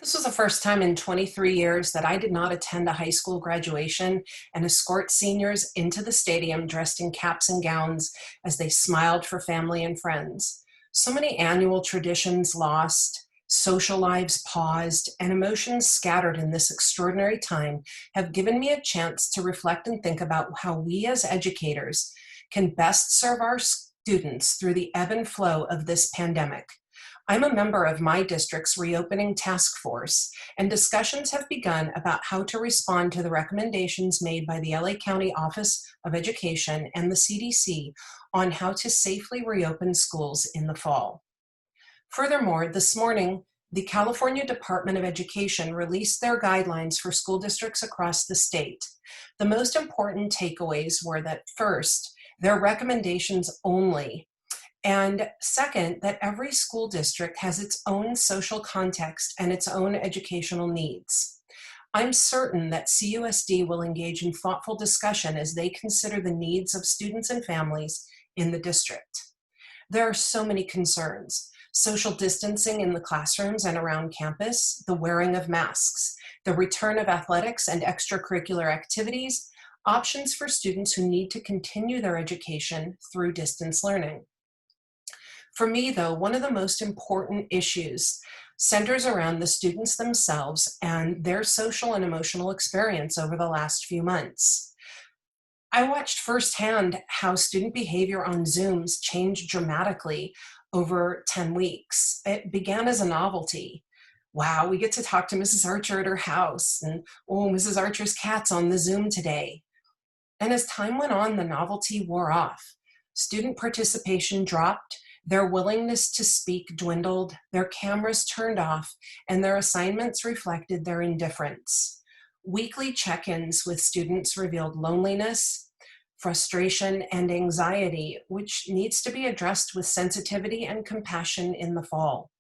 This was the first time in 23 years that I did not attend a high school graduation and escort seniors into the stadium dressed in caps and gowns as they smiled for family and friends. So many annual traditions lost, social lives paused, and emotions scattered in this extraordinary time have given me a chance to reflect and think about how we as educators can best serve our students through the ebb and flow of this pandemic. I'm a member of my district's reopening task force, and discussions have begun about how to respond to the recommendations made by the LA County Office of Education and the CDC on how to safely reopen schools in the fall. Furthermore, this morning, the California Department of Education released their guidelines for school districts across the state. The most important takeaways were that first, their recommendations only, and second, that every school district has its own social context and its own educational needs. I'm certain that CUSD will engage in thoughtful discussion as they consider the needs of students and families in the district. There are so many concerns: social distancing in the classrooms and around campus, the wearing of masks, the return of athletics and extracurricular activities, options for students who need to continue their education through distance learning. For me, though, one of the most important issues centers around the students themselves and their social and emotional experience over the last few months. I watched firsthand how student behavior on Zooms changed dramatically over 10 weeks. It began as a novelty. Wow, we get to talk to Mrs. Archer at her house, and oh, Mrs. Archer's cat's on the Zoom today. And as time went on, the novelty wore off. Student participation dropped, their willingness to speak dwindled, their cameras turned off, and their assignments reflected their indifference. Weekly check-ins with students revealed loneliness, frustration, and anxiety, which needs to be addressed with sensitivity and compassion in the fall.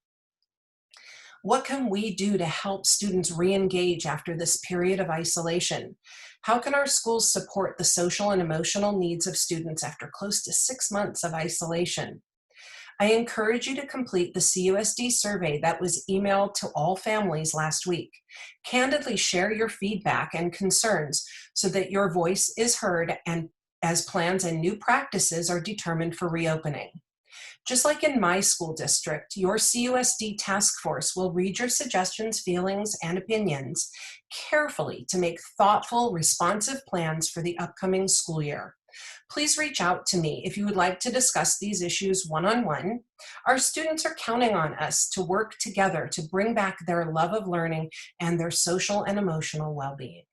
What can we do to help students re-engage after this period of isolation? How can our schools support the social and emotional needs of students after close to 6 months of isolation? I encourage you to complete the CUSD survey that was emailed to all families last week. Candidly share your feedback and concerns so that your voice is heard and as plans and new practices are determined for reopening. Just like in my school district, your CUSD task force will read your suggestions, feelings, and opinions carefully to make thoughtful, responsive plans for the upcoming school year. Please reach out to me if you would like to discuss these issues one-on-one. Our students are counting on us to work together to bring back their love of learning and their social and emotional well-being.